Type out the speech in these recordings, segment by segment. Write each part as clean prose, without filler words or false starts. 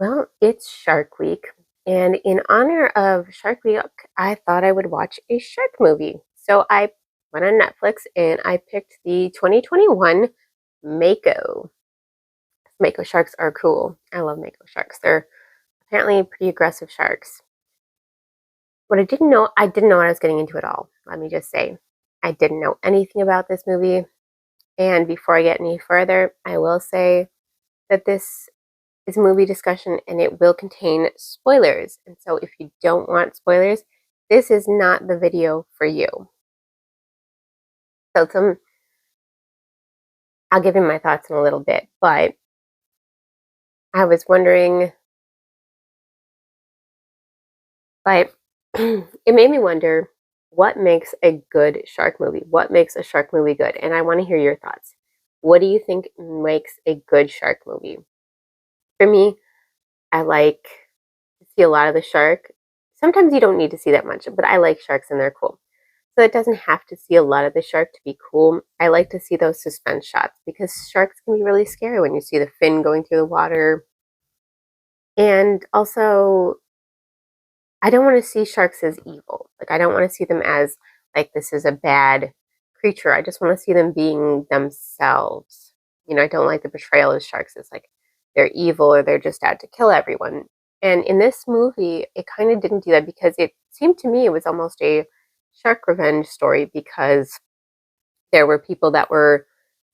Well, it's Shark Week, and in honor of Shark Week, I thought I would watch a shark movie. So I went on Netflix and I picked the 2021 Mako. Mako sharks are cool. I love Mako sharks. They're apparently pretty aggressive sharks. What I didn't know what I was getting into at all. Let me just say, I didn't know anything about this movie. And before I get any further, I will say that this is a movie discussion and it will contain spoilers. And so if you don't want spoilers, this is not the video for you. So I'll give you my thoughts in a little bit, but I was wondering, but it made me wonder what makes a good shark movie? What makes a shark movie good? And I want to hear your thoughts. What do you think makes a good shark movie? For me, I like to see a lot of the shark. Sometimes you don't need to see that much, but I like sharks and they're cool. So it doesn't have to see a lot of the shark to be cool. I like to see those suspense shots because sharks can be really scary when you see the fin going through the water. And also, I don't want to see sharks as evil. Like, I don't want to see them as, like, this is a bad creature. I just want to see them being themselves. I don't like the portrayal of sharks as, like, they're evil or they're just out to kill everyone. And in this movie, it kind of didn't do that because it seemed to me it was almost a shark revenge story because there were people that were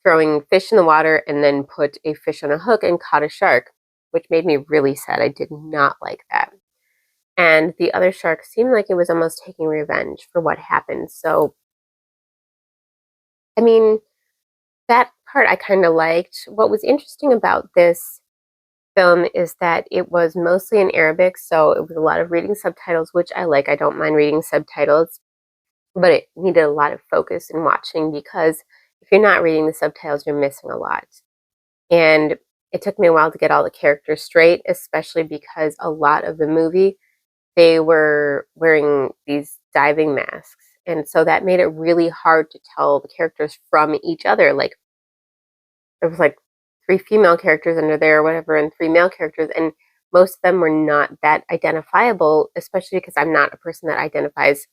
throwing fish in the water and then put a fish on a hook and caught a shark, which made me really sad. I did not like that. And the other shark seemed like it was almost taking revenge for what happened. So, I mean, that part I kind of liked. What was interesting about this film is that it was mostly in Arabic, so it was a lot of reading subtitles, which I like. I don't mind reading subtitles, but it needed a lot of focus in watching because if you're not reading the subtitles, you're missing a lot. And it took me a while to get all the characters straight, especially because a lot of the movie they were wearing these diving masks. And so that made it really hard to tell the characters from each other. Like there was like three female characters under there or whatever and three male characters and most of them were not that identifiable, especially because I'm not a person that identifies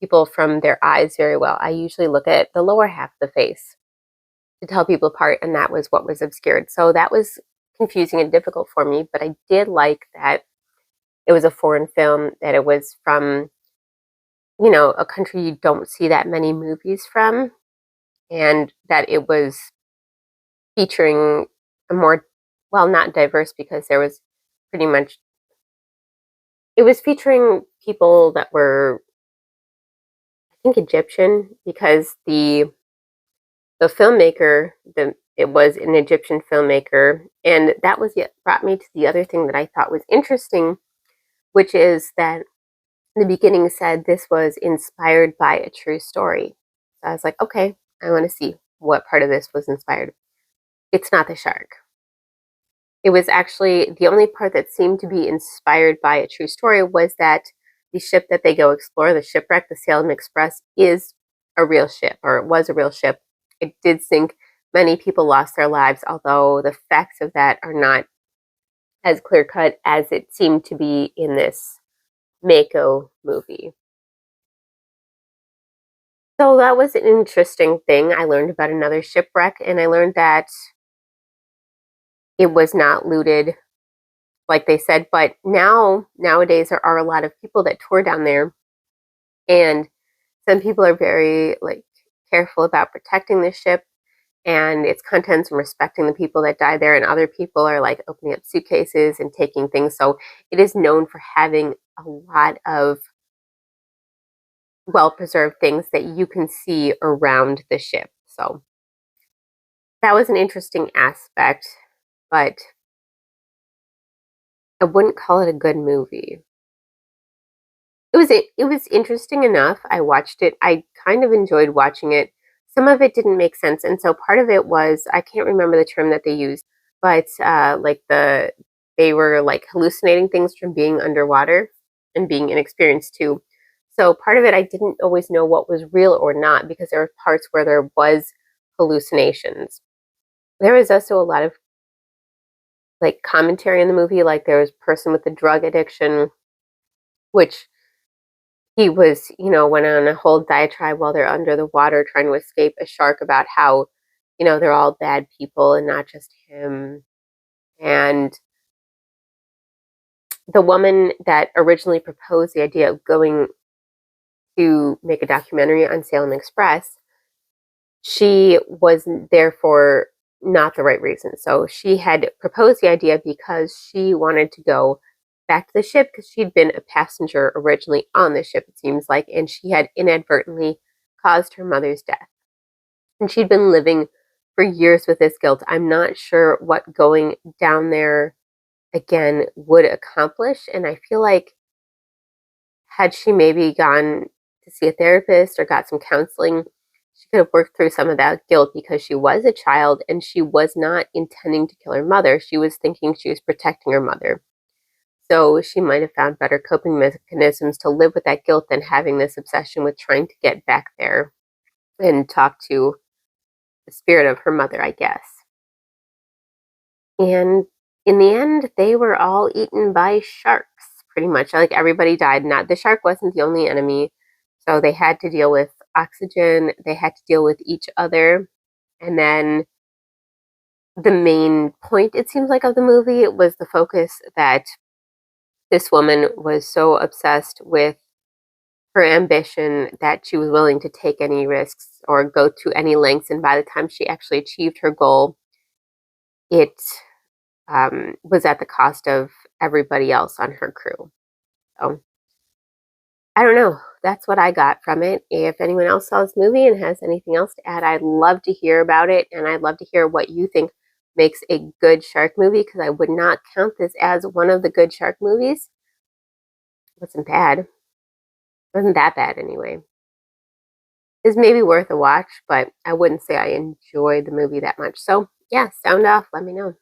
people from their eyes very well. I usually look at the lower half of the face to tell people apart, and that was what was obscured. So that was confusing and difficult for me, but I did like that it was a foreign film, that it was from, a country you don't see that many movies from, and that it was featuring a more, well, not diverse because there was pretty much, it was featuring people that were, I think, Egyptian because the filmmaker, it was an Egyptian filmmaker, and that was yet brought me to the other thing that I thought was interesting, which is that the beginning said this was inspired by a true story. So I was like, okay, I want to see what part of this was inspired. It's not the shark. It was actually the only part that seemed to be inspired by a true story was that the ship that they go explore, the shipwreck, the Salem Express, is a real ship, or it was a real ship. It did sink. Many people lost their lives, although the facts of that are not as clear cut as it seemed to be in this Mako movie. So that was an interesting thing. I learned about another shipwreck and I learned that it was not looted like they said, but nowadays there are a lot of people that tour down there and some people are very like careful about protecting the ship and its contents and respecting the people that died there and other people are like opening up suitcases and taking things. So it is known for having a lot of well preserved things that you can see around the ship. So that was an interesting aspect, but I wouldn't call it a good movie. It was interesting enough. I watched it. I kind of enjoyed watching it. Some of it didn't make sense, and so part of it was I can't remember the term that they used, but like they were like hallucinating things from being underwater and being inexperienced too. So part of it I didn't always know what was real or not because there were parts where there was hallucinations. There was also a lot of like commentary in the movie. Like there was a person with a drug addiction, which he was, went on a whole diatribe while they're under the water trying to escape a shark about how, they're all bad people and not just him. And the woman that originally proposed the idea of going to make a documentary on Salem Express, she was therefore not the right reason. So she had proposed the idea because she wanted to go back to the ship because she'd been a passenger originally on the ship, it seems like, and she had inadvertently caused her mother's death. And she'd been living for years with this guilt. I'm not sure what going down there again would accomplish. And I feel like had she maybe gone to see a therapist or got some counseling, she could have worked through some of that guilt because she was a child and she was not intending to kill her mother. She was thinking she was protecting her mother. So she might have found better coping mechanisms to live with that guilt than having this obsession with trying to get back there and talk to the spirit of her mother, I guess. And in the end, they were all eaten by sharks, pretty much. Like everybody died. Not the shark wasn't the only enemy. So they had to deal with oxygen, they had to deal with each other. And then the main point, it seems like, of the movie was the focus that this woman was so obsessed with her ambition that she was willing to take any risks or go to any lengths. And by the time she actually achieved her goal, it was at the cost of everybody else on her crew. So I don't know. That's what I got from it. If anyone else saw this movie and has anything else to add, I'd love to hear about it. And I'd love to hear what you think makes a good shark movie, because I would not count this as one of the good shark movies. It wasn't bad. It wasn't that bad anyway. It's maybe worth a watch, but I wouldn't say I enjoyed the movie that much. So yeah, sound off. Let me know.